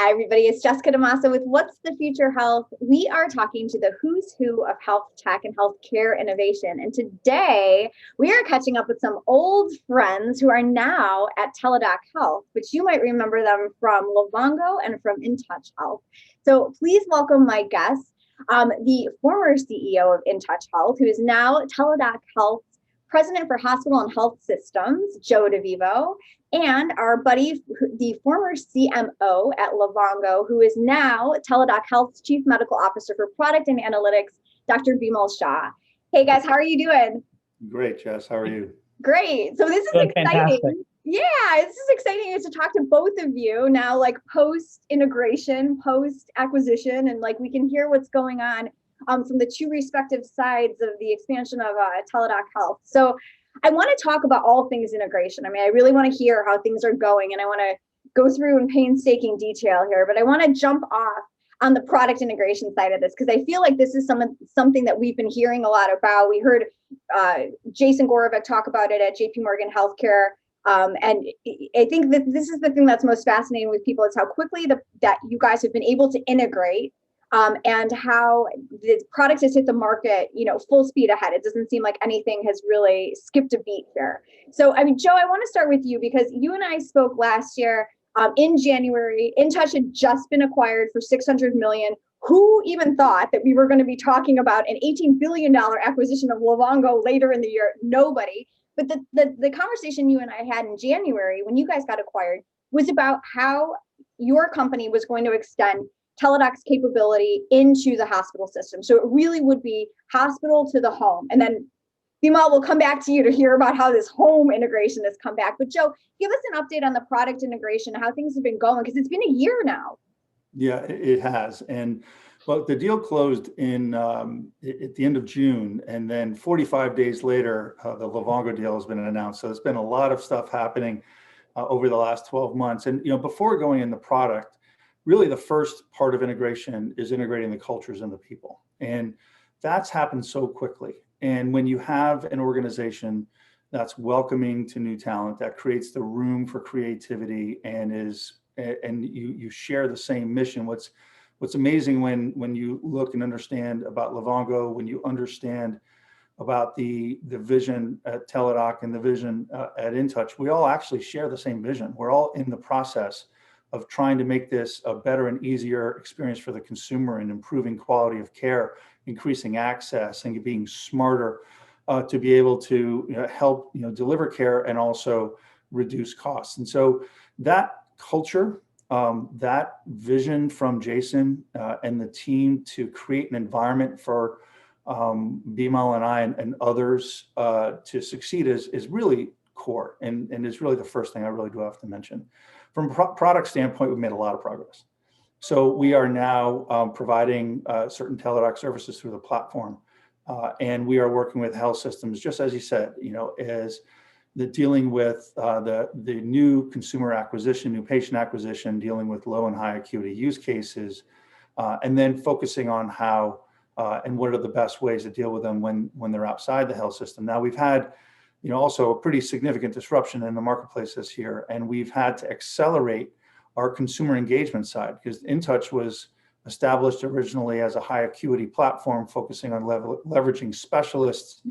Hi, everybody. It's Jess DaMassa with What's the Future Health. We are talking to the who's who of health tech and healthcare innovation. And today we are catching up with some old friends who are now at Teladoc Health, which you might remember them from Livongo and from InTouch Health. So please welcome my guest, the former CEO of InTouch Health, who is now Teladoc Health's President for Hospital and Health Systems, Joe DeVivo, and our buddy, the former CMO at Livongo, who is now Teladoc Health's Chief Medical Officer for Product and Analytics, Dr. Bimal Shah. Hey guys, how are you doing? Great, Jess. How are you? Great. So this is exciting. Fantastic. Yeah, this is exciting to talk to both of you now, like post integration, post acquisition, and like we can hear what's going on from the two respective sides of the expansion of Teladoc Health. So I want to talk about all things integration. I mean, I really want to hear how things are going, and I want to go through in painstaking detail here, but I want to jump off on the product integration side of this, because I feel like this is something that we've been hearing a lot about. We heard Jason Gorovic talk about it at JP Morgan Healthcare. And I think that this is the thing that's most fascinating with people is how quickly that you guys have been able to integrate and how the product has hit the market, full speed ahead. It doesn't seem like anything has really skipped a beat here. So, I mean, Joe, I want to start with you because you and I spoke last year in January. InTouch had just been acquired for $600 million. Who even thought that we were going to be talking about an $18 billion acquisition of Livongo later in the year? Nobody. But the conversation you and I had in January when you guys got acquired was about how your company was going to extend Teladoc's capability into the hospital system. So it really would be hospital to the home. And then Bimal, will come back to you to hear about how this home integration has come back. But Joe, give us an update on the product integration, how things have been going, because it's been a year now. Yeah, it has. And well, the deal closed in at the end of June, and then 45 days later, the Livongo deal has been announced. So there's been a lot of stuff happening over the last 12 months. And before going in the product, really the first part of integration is integrating the cultures and the people. And that's happened so quickly. And when you have an organization that's welcoming to new talent, that creates the room for creativity and you share the same mission. What's amazing when you look and understand about Livongo, when you understand about the vision at Teladoc and the vision at InTouch, we all actually share the same vision. We're all in the process of trying to make this a better and easier experience for the consumer and improving quality of care, increasing access, and being smarter to be able to help deliver care and also reduce costs. And so that culture, that vision from Jason and the team to create an environment for Bimal and I and others to succeed is really core and is really the first thing I really do have to mention. From a product standpoint, we've made a lot of progress. So we are now providing certain Teladoc services through the platform. And we are working with health systems, just as you said, as dealing with the new consumer acquisition, new patient acquisition, dealing with low and high acuity use cases, and then focusing on how and what are the best ways to deal with them when they're outside the health system. Now we've had also a pretty significant disruption in the marketplace this year, and we've had to accelerate our consumer engagement side because InTouch was established originally as a high acuity platform focusing on leveraging specialists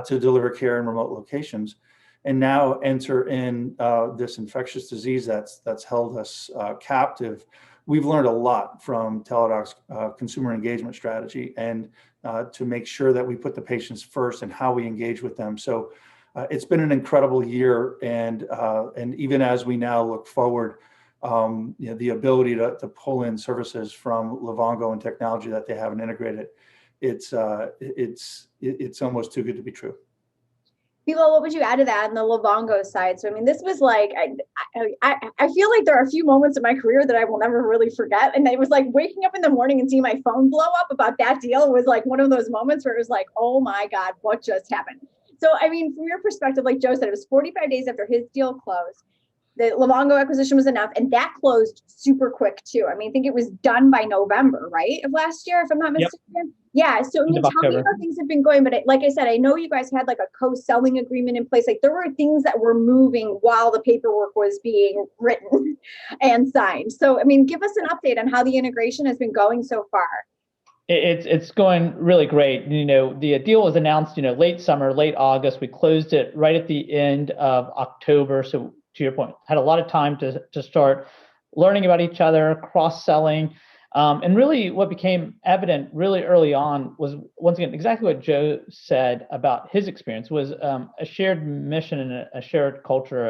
to deliver care in remote locations, and now enter in this infectious disease that's held us captive. We've learned a lot from Teladoc's consumer engagement strategy and to make sure that we put the patients first and how we engage with them. So it's been an incredible year, and even as we now look forward, the ability to pull in services from Livongo and technology that they haven't integrated, it's almost too good to be true. Bimal, what would you add to that on the Livongo side? So, I mean, this was like, I feel like there are a few moments in my career that I will never really forget. And it was like waking up in the morning and seeing my phone blow up about that deal was like one of those moments where it was like, oh my God, what just happened? So, I mean, from your perspective, like Joe said, it was 45 days after his deal closed. the Livongo acquisition was enough, and that closed super quick too. I mean, I think it was done by November, right, of last year, if I'm not mistaken. Yeah. So I mean, tell me how things have been going. But like I said, I know you guys had like a co-selling agreement in place. Like there were things that were moving while the paperwork was being written and signed. So I mean, give us an update on how the integration has been going so far. It's going really great. The deal was announced, late summer, late August. We closed it right at the end of October. So to your point, had a lot of time to start learning about each other, cross-selling. And really what became evident really early on was, once again, exactly what Joe said about his experience was a shared mission and a shared culture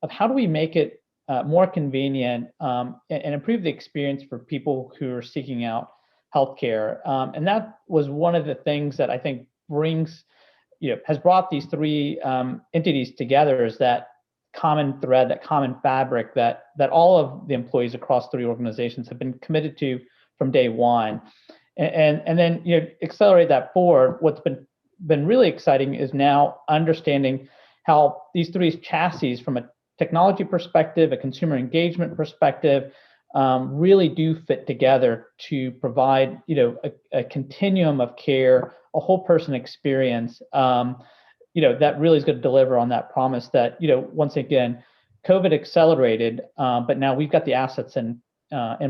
of how do we make it more convenient and improve the experience for people who are seeking out healthcare. And that was one of the things that I think has brought these three entities together, is that common thread, that common fabric that all of the employees across three organizations have been committed to from day one. And then accelerate that forward. What's been really exciting is now understanding how these three chassis, from a technology perspective, a consumer engagement perspective, really do fit together to provide a continuum of care, a whole person experience. That really is going to deliver on that promise that, once again, COVID accelerated, but now we've got the assets in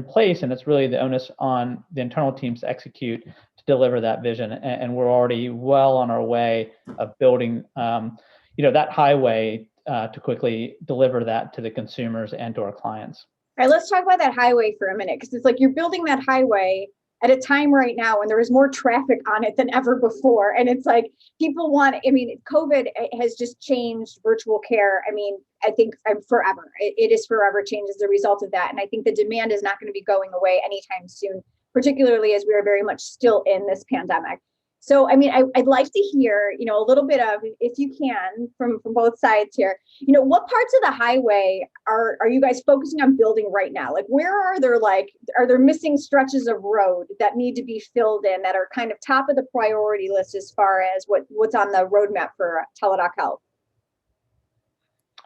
place, and it's really the onus on the internal teams to execute to deliver that vision. And we're already well on our way of building, that highway to quickly deliver that to the consumers and to our clients. All right, let's talk about that highway for a minute, because it's like you're building that highway at a time right now when there is more traffic on it than ever before. And it's like people COVID has just changed virtual care. I mean, I think forever. It is forever changed as a result of that. And I think the demand is not going to be going away anytime soon, particularly as we are very much still in this pandemic. So, I mean, I'd like to hear, a little bit of, if you can, from both sides here, what parts of the highway are you guys focusing on building right now? Like, where are there missing stretches of road that need to be filled in that are kind of top of the priority list as far as what's on the roadmap for Teladoc Health?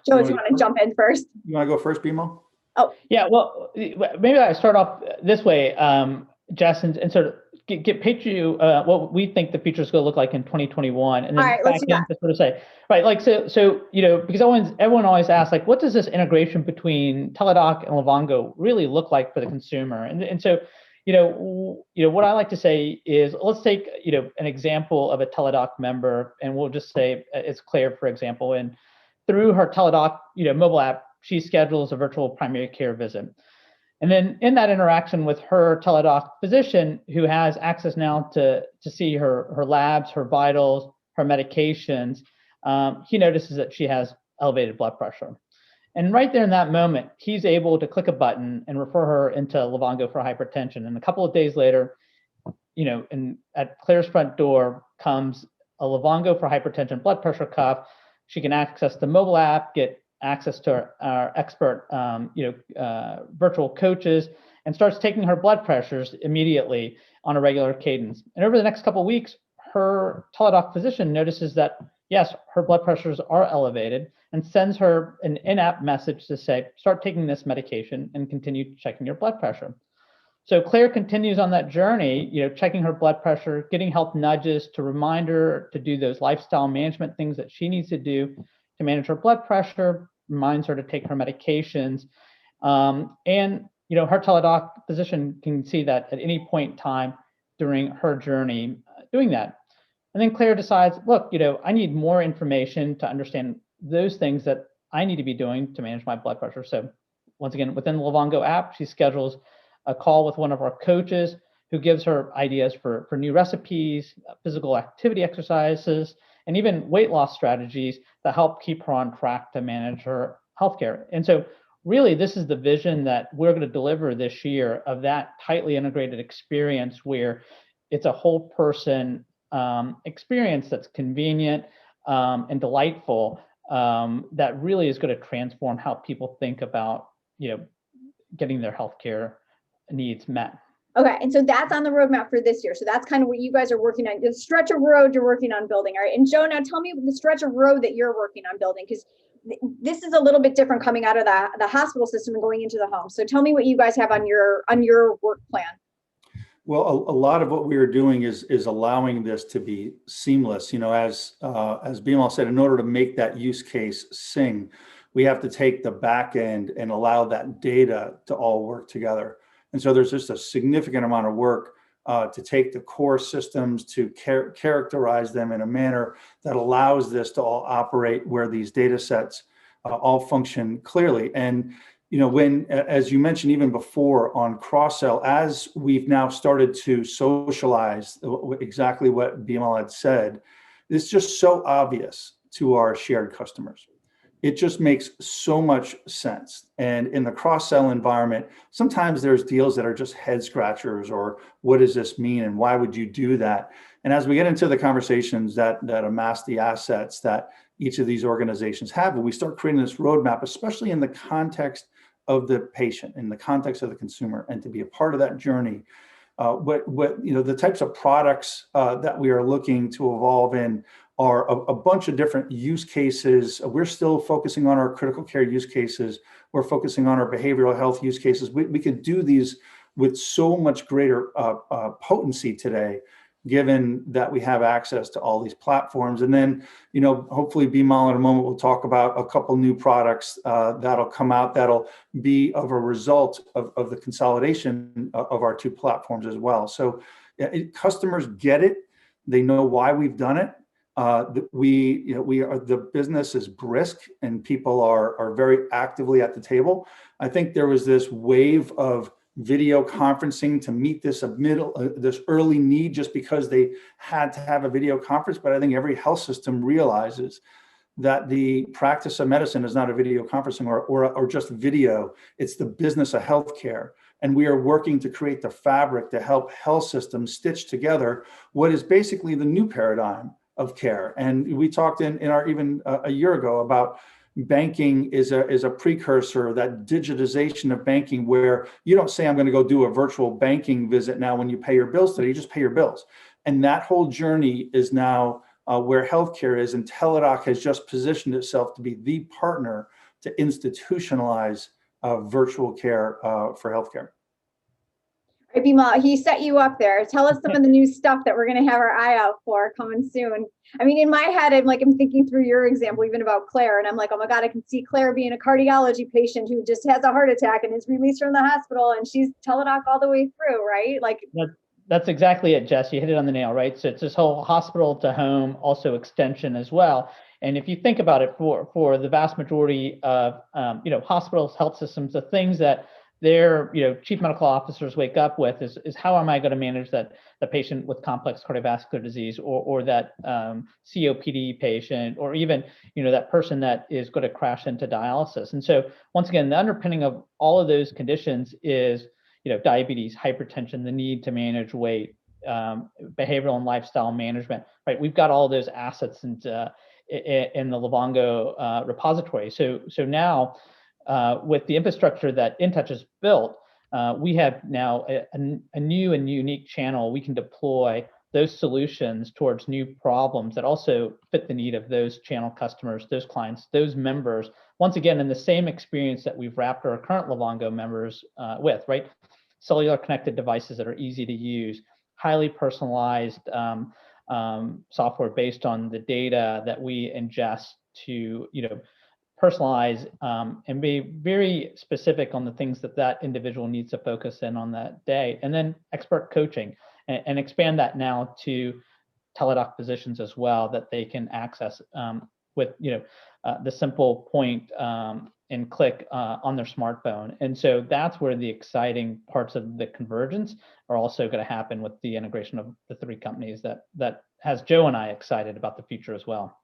Joe, if you want to jump in first. You want to go first, Bimal? Oh, yeah. Well, maybe I start off this way, Jess, and sort of picture you what we think the future is going to look like in 2021, and then back in to sort of say, right, like so because everyone always asks, like, what does this integration between Teladoc and Livongo really look like for the consumer? And so what I like to say is, let's take an example of a Teladoc member, and we'll just say it's Claire, for example, and through her Teladoc mobile app, she schedules a virtual primary care visit. And then in that interaction with her Teladoc physician, who has access now to see her labs, her vitals, her medications, he notices that she has elevated blood pressure. And right there in that moment, he's able to click a button and refer her into Livongo for hypertension. And a couple of days later, and at Claire's front door comes a Livongo for hypertension blood pressure cuff. She can access the mobile app, get access to our expert, virtual coaches, and starts taking her blood pressures immediately on a regular cadence. And over the next couple of weeks, her Teladoc physician notices that, yes, her blood pressures are elevated, and sends her an in-app message to say, start taking this medication and continue checking your blood pressure. So Claire continues on that journey, checking her blood pressure, getting health nudges to remind her to do those lifestyle management things that she needs to do to manage her blood pressure, reminds her to take her medications. And her Teladoc physician can see that at any point in time during her journey doing that. And then Claire decides, look, I need more information to understand those things that I need to be doing to manage my blood pressure. So once again, within the Livongo app, she schedules a call with one of our coaches who gives her ideas for new recipes, physical activity exercises, and even weight loss strategies that help keep her on track to manage her healthcare. And so really, this is the vision that we're going to deliver this year, of that tightly integrated experience where it's a whole person experience that's convenient and delightful, that really is going to transform how people think about getting their healthcare needs met. Okay, and so that's on the roadmap for this year. So that's kind of what you guys are working on, the stretch of road you're working on building. All right, and Joe, now tell me the stretch of road that you're working on building, because this is a little bit different coming out of the hospital system and going into the home. So tell me what you guys have on your work plan. Well, a lot of what we are doing is allowing this to be seamless. As Bimal said, in order to make that use case sing, we have to take the back end and allow that data to all work together. And so there's just a significant amount of work to take the core systems, to characterize them in a manner that allows this to all operate where these data sets all function clearly. And when, as you mentioned even before on cross-sell, as we've now started to socialize exactly what Bimal had said, it's just so obvious to our shared customers. It just makes so much sense. And in the cross-sell environment, sometimes there's deals that are just head scratchers, or what does this mean and why would you do that? And as we get into the conversations that amass the assets that each of these organizations have, and we start creating this roadmap, especially in the context of the patient, in the context of the consumer, and to be a part of that journey, the types of products that we are looking to evolve in are a bunch of different use cases. We're still focusing on our critical care use cases. We're focusing on our behavioral health use cases. We could do these with so much greater potency today, given that we have access to all these platforms. And then, hopefully Bimal in a moment will talk about a couple new products that'll come out that'll be of a result of the consolidation of our two platforms as well. So customers get it. They know why we've done it. The business is brisk and people are very actively at the table. I think there was this wave of video conferencing to meet this early need just because they had to have a video conference. But I think every health system realizes that the practice of medicine is not a video conferencing or just video. It's the business of healthcare. And we are working to create the fabric to help health systems stitch together what is basically the new paradigm of care. And we talked in our even a year ago about banking is a precursor, that digitization of banking, where you don't say, I'm going to go do a virtual banking visit now when you pay your bills today, you just pay your bills. And that whole journey is now where healthcare is, and Teladoc has just positioned itself to be the partner to institutionalize virtual care for healthcare. Right, Bimal, he set you up there. Tell us some of the new stuff that we're going to have our eye out for coming soon. I mean, in my head, I'm thinking through your example, even about Claire, and I'm like, oh my God, I can see Claire being a cardiology patient who just has a heart attack and is released from the hospital, and she's Teladoc all the way through, right? That's exactly it, Jess. You hit it on the nail, right? So it's this whole hospital to home, also extension as well. And if you think about it, for the vast majority of hospitals, health systems, the things that their chief medical officers wake up with is how am I going to manage the patient with complex cardiovascular disease, or that COPD patient, or even that person that is going to crash into dialysis. And so once again, the underpinning of all of those conditions is diabetes, hypertension, the need to manage weight, behavioral and lifestyle management. Right, we've got all those assets in the Livongo repository. So now, with the infrastructure that InTouch has built, we have now a new and unique channel. We can deploy those solutions towards new problems that also fit the need of those channel customers, those clients, those members. Once again, in the same experience that we've wrapped our current Livongo members with, right? Cellular connected devices that are easy to use, highly personalized software based on the data that we ingest to, personalize and be very specific on the things that individual needs to focus in on that day, and then expert coaching, and expand that now to Teladoc physicians as well, that they can access with the simple point and click on their smartphone. And so that's where the exciting parts of the convergence are also going to happen with the integration of the three companies that has Joe and I excited about the future as well.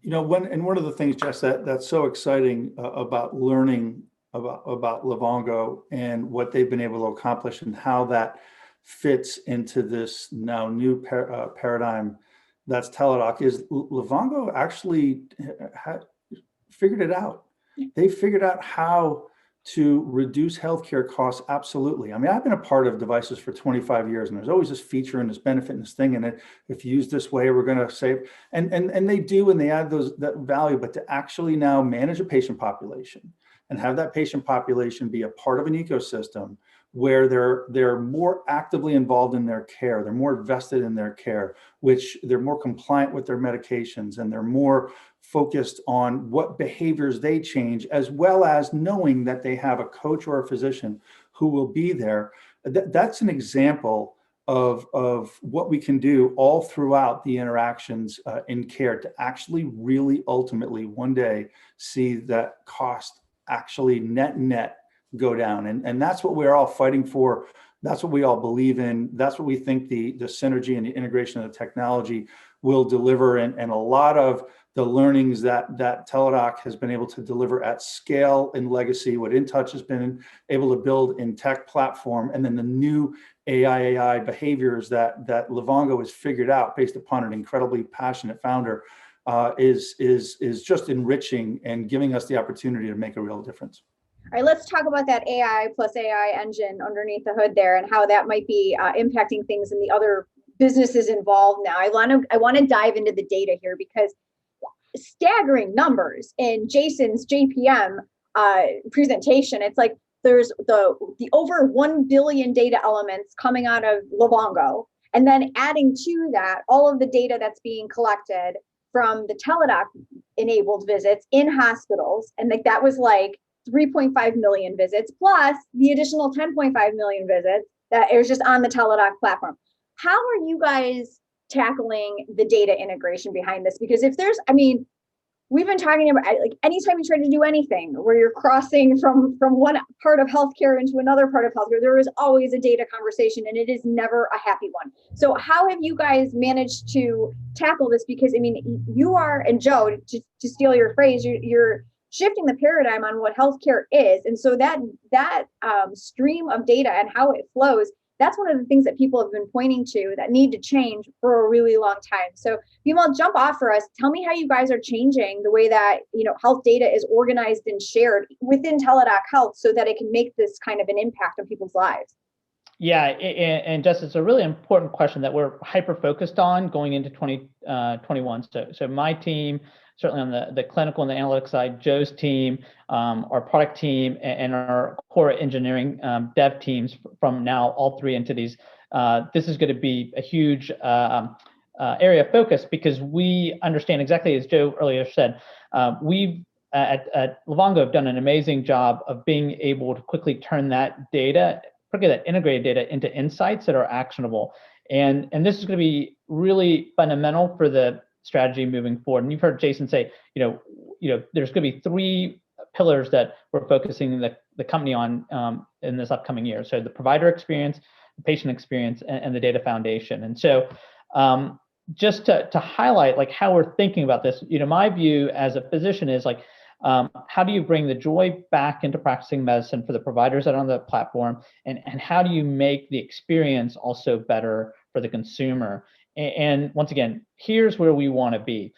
One of the things, Jess, that's so exciting about learning about Livongo and what they've been able to accomplish and how that fits into this now new paradigm that's Teladoc is Livongo actually figured it out. They figured out how to reduce healthcare costs? Absolutely. I mean, I've been a part of devices for 25 years, and there's always this feature and this benefit and this thing, and if used this way, we're going to save. And they do, and they add that value. But to actually now manage a patient population and have that patient population be a part of an ecosystem where they're more actively involved in their care, they're more vested in their care, which they're more compliant with their medications, and they're more focused on what behaviors they change, as well as knowing that they have a coach or a physician who will be there. That's an example of what we can do all throughout the interactions in care to actually really ultimately one day see that cost actually net go down. And that's what we're all fighting for. That's what we all believe in. That's what we think the synergy and the integration of the technology will deliver. And a lot of the learnings that Teladoc has been able to deliver at scale in legacy, what InTouch has been able to build in tech platform, and then the new AI behaviors that Livongo has figured out based upon an incredibly passionate founder is just enriching and giving us the opportunity to make a real difference. All right, let's talk about that AI plus AI engine underneath the hood there and how that might be impacting things in the other businesses involved now. I want to dive into the data here because staggering numbers in Jason's JPM presentation. It's like there's the over 1 billion data elements coming out of Livongo, and then adding to that all of the data that's being collected from the Teladoc enabled visits in hospitals, and like that was like 3.5 million visits, plus the additional 10.5 million visits that it was just on the Teladoc platform. How are you guys tackling the data integration behind this? Because if there's, I mean, we've been talking about like anytime you try to do anything where you're crossing from one part of healthcare into another part of healthcare, there is always a data conversation, and it is never a happy one. So how have you guys managed to tackle this? Because I mean, you are, and Joe, to steal your phrase, you're shifting the paradigm on what healthcare is. And so that stream of data and how it flows, that's one of the things that people have been pointing to that need to change for a really long time. So Bimal, jump off for us. Tell me how you guys are changing the way that, you know, health data is organized and shared within Teladoc Health so that it can make this kind of an impact on people's lives. Yeah, and Jess, it's a really important question that we're hyper focused on going into 2021. So my team, certainly on the clinical and the analytics side, Joe's team, our product team, and our core engineering dev teams from now all three entities. This is going to be a huge area of focus because we understand exactly as Joe earlier said. We've at Livongo have done an amazing job of being able to quickly turn that data, particularly that integrated data, into insights that are actionable. And this is going to be really fundamental for the strategy moving forward. And you've heard Jason say, you know, there's going to be 3 pillars that we're focusing the company on in this upcoming year. So the provider experience, the patient experience, and the data foundation. And so just to highlight like how we're thinking about this, you know, my view as a physician is like, how do you bring the joy back into practicing medicine for the providers that are on the platform, and how do you make the experience also better for the consumer? And once again, here's where we want to be.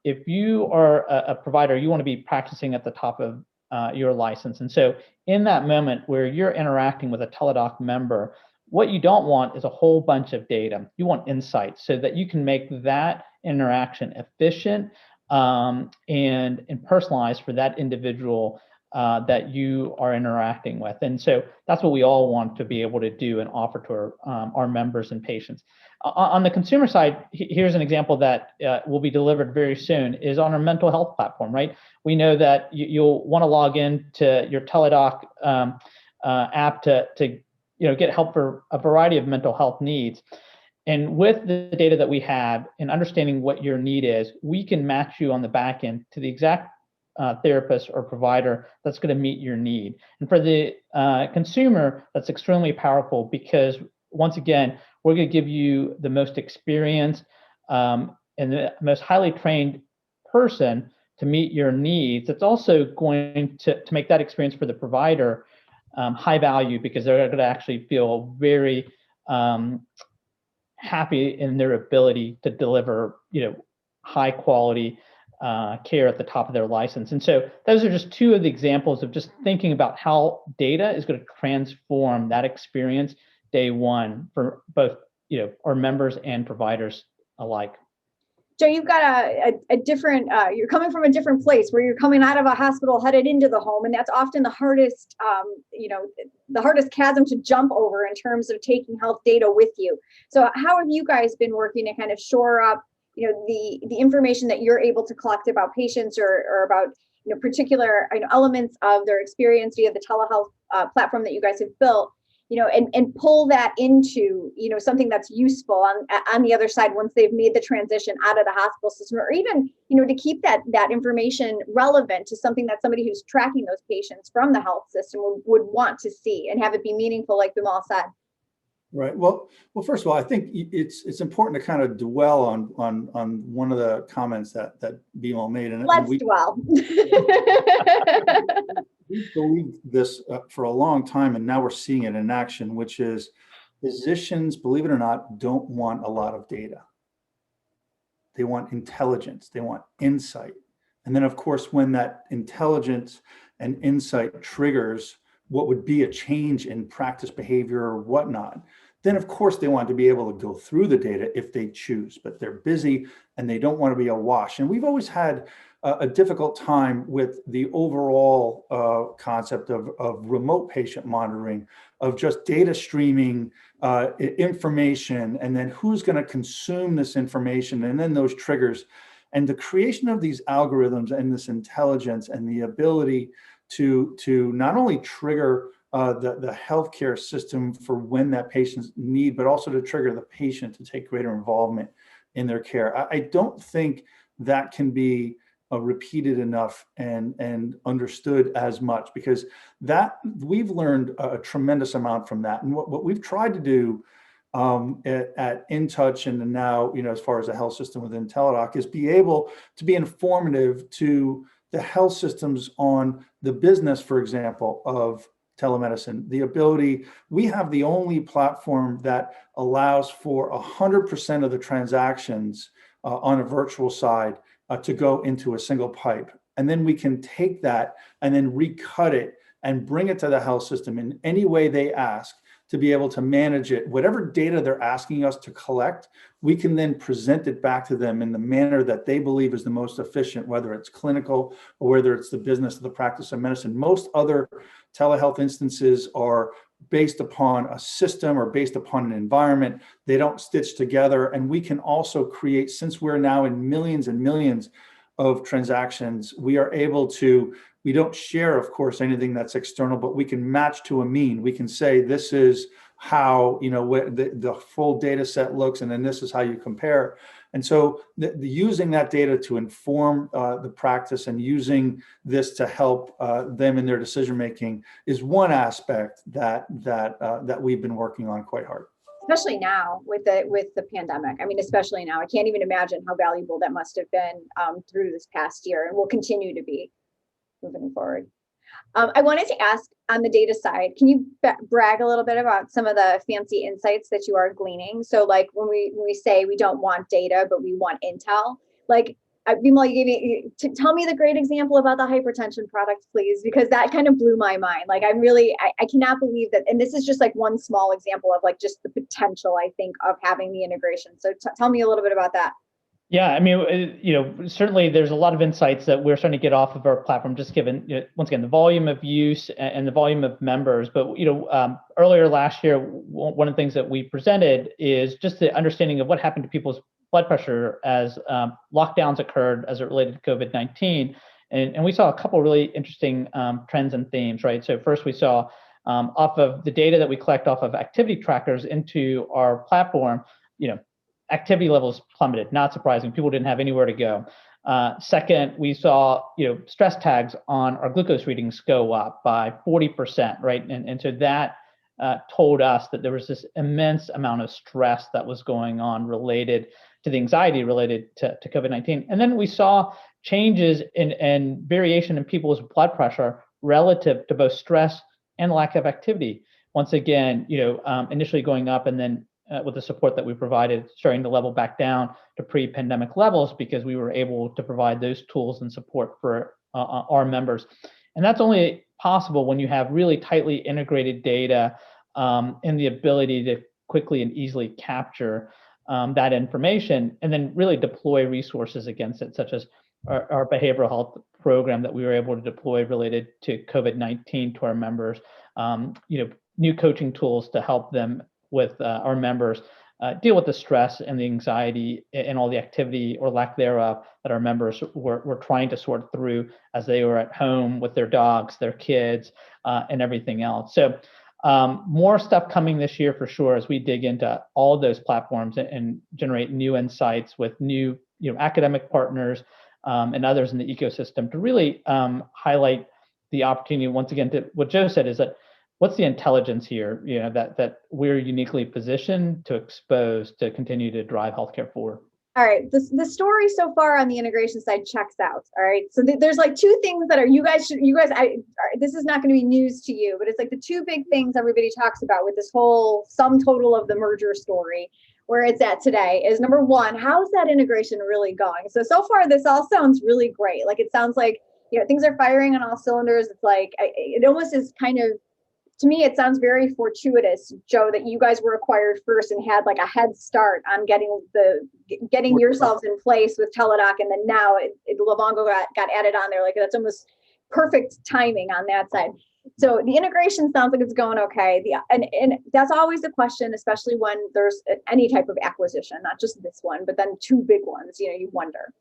If you are a provider, you want to be practicing at the top of your license. And so in that moment where you're interacting with a Teladoc member, what you don't want is a whole bunch of data. You want insights so that you can make that interaction efficient and personalized for that individual that you are interacting with. And so that's what we all want to be able to do and offer to our members and patients. On the consumer side, here's an example that will be delivered very soon, is on our mental health platform, right? We know that you'll want to log in to your Teladoc app to get help for a variety of mental health needs. And with the data that we have and understanding what your need is, we can match you on the back end to the exact therapist or provider that's going to meet your need. And for the consumer, that's extremely powerful because, once again, we're going to give you the most experienced and the most highly trained person to meet your needs. It's also going to make that experience for the provider high value because they're going to actually feel very happy in their ability to deliver, high quality care at the top of their license. And so those are just two of the examples of just thinking about how data is going to transform that experience day one for both, our members and providers alike. Joe, you've got a different, you're coming from a different place where you're coming out of a hospital headed into the home. And that's often the hardest, the hardest chasm to jump over in terms of taking health data with you. So how have you guys been working to kind of shore up, the information that you're able to collect about patients or about, particular elements of their experience via the telehealth platform that you guys have built, and pull that into, something that's useful on the other side once they've made the transition out of the hospital system, or even, to keep that information relevant to something that somebody who's tracking those patients from the health system would want to see and have it be meaningful, like Bimal said. Right. Well, first of all, I think it's important to kind of dwell on one of the comments that Bimal made. And let's dwell. We've believed this for a long time, and now we're seeing it in action, which is physicians, believe it or not, don't want a lot of data. They want intelligence. They want insight. And then, of course, when that intelligence and insight triggers what would be a change in practice behavior or whatnot, then of course they want to be able to go through the data if they choose, but they're busy and they don't want to be awash. And we've always had a difficult time with the overall concept of remote patient monitoring, of just data streaming information, and then who's going to consume this information, and then those triggers. And the creation of these algorithms and this intelligence and the ability to not only trigger the healthcare system for when that patient's need, but also to trigger the patient to take greater involvement in their care. I don't think that can be repeated enough and understood as much, because that we've learned a tremendous amount from that. And what we've tried to do at InTouch and now, as far as the health system within Teladoc, is be able to be informative to the health systems on the business, for example, of telemedicine. The ability, we have the only platform that allows for 100% of the transactions on a virtual side to go into a single pipe. And then we can take that and then recut it and bring it to the health system in any way they ask, to be able to manage it. Whatever data they're asking us to collect, we can then present it back to them in the manner that they believe is the most efficient, whether it's clinical or whether it's the business of the practice of medicine. Most other telehealth instances are based upon a system or based upon an environment. They don't stitch together. And we can also create, since we're now in millions and millions of transactions, we are able to, we don't share, of course, anything that's external, but we can match to a mean. We can say, this is how, the full data set looks, and then this is how you compare. And so using that data to inform the practice and using this to help them in their decision-making is one aspect that we've been working on quite hard. Especially now with the pandemic. I mean, especially now, I can't even imagine how valuable that must have been through this past year, and will continue to be moving forward. I wanted to ask, on the data side, can you brag a little bit about some of the fancy insights that you are gleaning? So like when we say we don't want data, but we want intel, like Bimal, you gave me, tell me the great example about the hypertension product, please, because that kind of blew my mind. Like I cannot believe that. And this is just like one small example of like just the potential, I think, of having the integration. So tell me a little bit about that. Yeah, I mean, certainly there's a lot of insights that we're starting to get off of our platform, just given, once again, the volume of use and the volume of members. But, earlier last year, one of the things that we presented is just the understanding of what happened to people's blood pressure as lockdowns occurred as it related to COVID-19. And we saw a couple really interesting trends and themes, right? So first we saw off of the data that we collect off of activity trackers into our platform, activity levels plummeted, not surprising. People didn't have anywhere to go. Second, we saw, stress tags on our glucose readings go up by 40%, right? And so that told us that there was this immense amount of stress that was going on related to the anxiety related to COVID-19. And then we saw changes and variation in people's blood pressure relative to both stress and lack of activity. Once again, initially going up and then with the support that we provided, starting to level back down to pre-pandemic levels because we were able to provide those tools and support for our members. And that's only possible when you have really tightly integrated data and the ability to quickly and easily capture that information and then really deploy resources against it, such as our behavioral health program that we were able to deploy related to COVID-19 to our members, new coaching tools to help them with our members deal with the stress and the anxiety and all the activity or lack thereof that our members were trying to sort through as they were at home with their dogs, their kids, and everything else. So more stuff coming this year for sure as we dig into all those platforms and generate new insights with new academic partners and others in the ecosystem to really highlight the opportunity. Once again, to what Joe said is that what's the intelligence here, that we're uniquely positioned to expose to continue to drive healthcare forward. All right, the story so far on the integration side checks out. All right, so there's like two things that are this is not going to be news to you, but it's like the two big things everybody talks about with this whole sum total of the merger story, where it's at today is number one, how's that integration really going? So far this all sounds really great. Like it sounds like things are firing on all cylinders. It's like it almost is kind of. To me, it sounds very fortuitous, Joe, that you guys were acquired first and had like a head start on getting yourselves in place with Teladoc, and then now Livongo got added on there. Like that's almost perfect timing on that side. So the integration sounds like it's going okay. And that's always the question, especially when there's any type of acquisition, not just this one, but then two big ones. You wonder.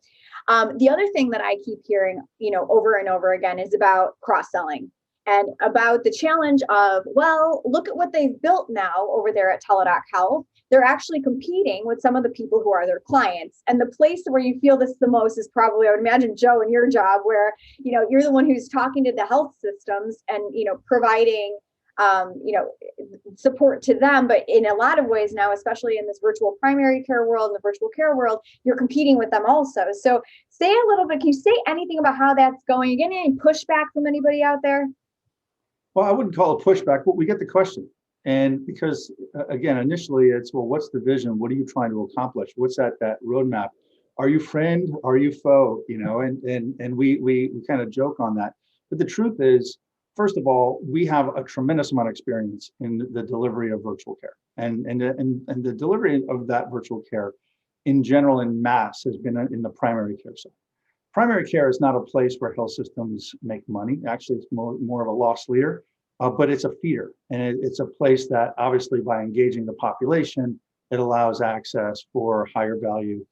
The other thing that I keep hearing, over and over again is about cross-selling. And about the challenge of, well, look at what they've built now over there at Teladoc Health. They're actually competing with some of the people who are their clients. And the place where you feel this the most is probably, I would imagine, Joe, in your job, where you're the one who's talking to the health systems and providing support to them. But in a lot of ways now, especially in this virtual primary care world and the virtual care world, you're competing with them also. So say a little bit. Can you say anything about how that's going? You getting any pushback from anybody out there? Well, I wouldn't call it pushback, but we get the question. And because, again, initially it's, well, what's the vision? What are you trying to accomplish? What's that roadmap? Are you friend? Are you foe? And we kind of joke on that. But the truth is, first of all, we have a tremendous amount of experience in the delivery of virtual care. And the delivery of that virtual care in general in mass has been in the primary care side. Primary care is not a place where health systems make money. Actually, it's more of a loss leader, but it's a feeder. And it's a place that obviously by engaging the population, it allows access for higher value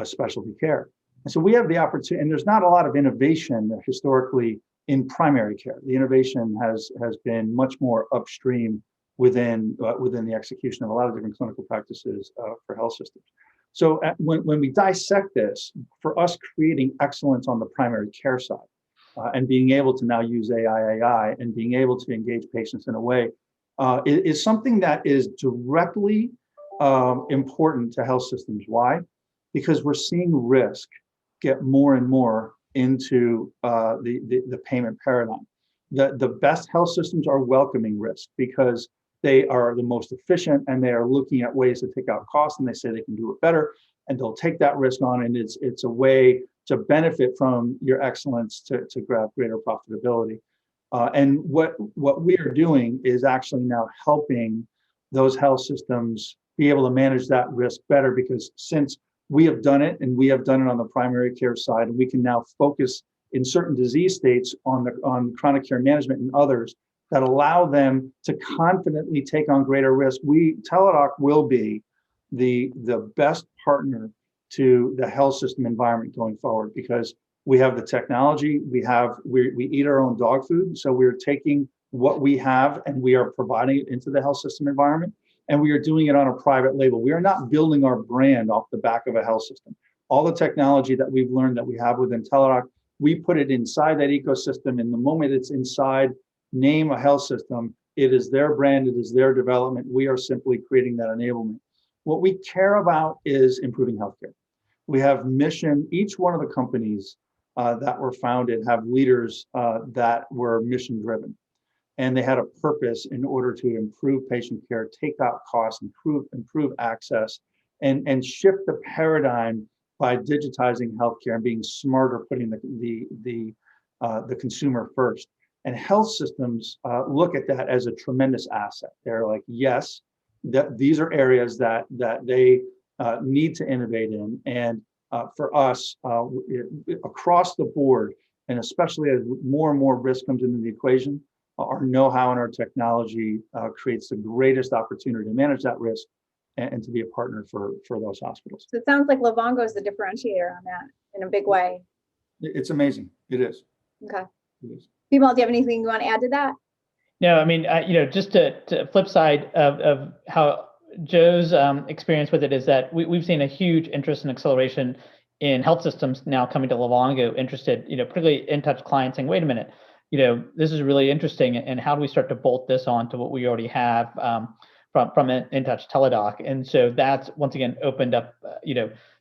specialty care. And so we have the opportunity, and there's not a lot of innovation historically in primary care. The innovation has been much more upstream within the execution of a lot of different clinical practices for health systems. So when we dissect this, for us creating excellence on the primary care side and being able to now use AI and being able to engage patients in a way is something that is directly important to health systems. Why? Because we're seeing risk get more and more into the payment paradigm. The best health systems are welcoming risk because they are the most efficient and they are looking at ways to take out costs, and they say they can do it better, and they'll take that risk on, and it's a way to benefit from your excellence to grab greater profitability. And what we are doing is actually now helping those health systems be able to manage that risk better, because since we have done it, and we have done it on the primary care side, and we can now focus in certain disease states on chronic care management and others that allow them to confidently take on greater risk. Teladoc will be the best partner to the health system environment going forward, because we have the technology, we eat our own dog food. So we're taking what we have and we are providing it into the health system environment, and we are doing it on a private label. We are not building our brand off the back of a health system. All the technology that we've learned that we have within Teladoc, we put it inside that ecosystem. And the moment it's inside, name a health system, it is their brand, it is their development. We are simply creating that enablement. What we care about is improving healthcare. We have mission. Each one of the companies that were founded have leaders that were mission driven. and they had a purpose in order to improve patient care, take out costs, improve access, and shift the paradigm by digitizing healthcare and being smarter, putting the consumer first. And health systems look at that as a tremendous asset. They're like, yes, that these are areas that they need to innovate in. And for us, across the board, and especially as more and more risk comes into the equation, our know-how and our technology creates the greatest opportunity to manage that risk and to be a partner for those hospitals. So it sounds like Livongo is the differentiator on that in a big way. It's amazing. It is. Okay. It is. Bimal, do you have anything you want to add to that? No, I mean, just to flip side of how Joe's experience with it is that we've seen a huge interest and acceleration in health systems now coming to Livongo, interested, particularly InTouch clients saying, wait a minute, this is really interesting, and how do we start to bolt this on to what we already have from InTouch Teladoc? And so that's once again opened up,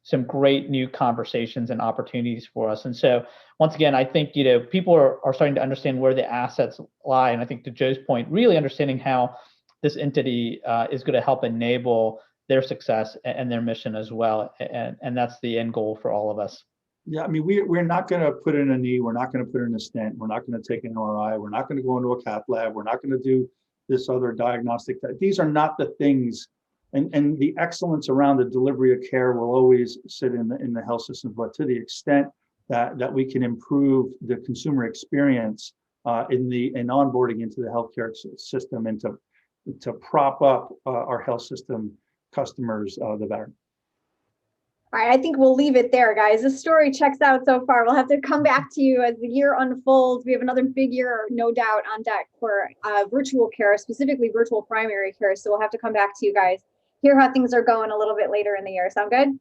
some great new conversations and opportunities for us. And so once again, I think people are starting to understand where the assets lie, and I think to Joe's point, really understanding how this entity is going to help enable their success and their mission as well, and that's the end goal for all of us. Yeah, I mean, we're not going to put in a knee. We're not going to put in a stent. We're not going to take an MRI. We're not going to go into a cath lab. We're not going to do this other diagnostic. These are not the things, and the excellence around the delivery of care will always sit in the health system. But to the extent that we can improve the consumer experience in onboarding into the healthcare system and to prop up our health system customers, the better. All right, I think we'll leave it there, guys. The story checks out so far. We'll have to come back to you as the year unfolds. We have another big year, no doubt, on deck for virtual care, specifically virtual primary care. So we'll have to come back to you guys, hear how things are going a little bit later in the year. Sound good?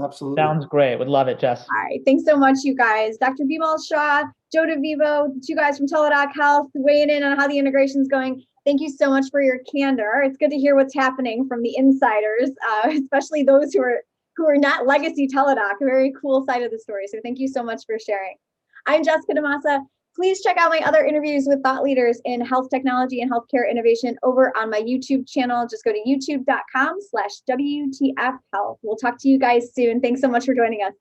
Absolutely. Sounds great. Would love it, Jess. All right. Thanks so much, you guys. Dr. Bimal Shah, Joe DeVivo, the two guys from Teladoc Health, weighing in on how the integration's going. Thank you so much for your candor. It's good to hear what's happening from the insiders, especially those who are not legacy Teladoc. A very cool side of the story. So thank you so much for sharing. I'm Jess DaMassa. Please check out my other interviews with thought leaders in health technology and healthcare innovation over on my YouTube channel. Just go to youtube.com/WTF Health. We'll talk to you guys soon. Thanks so much for joining us.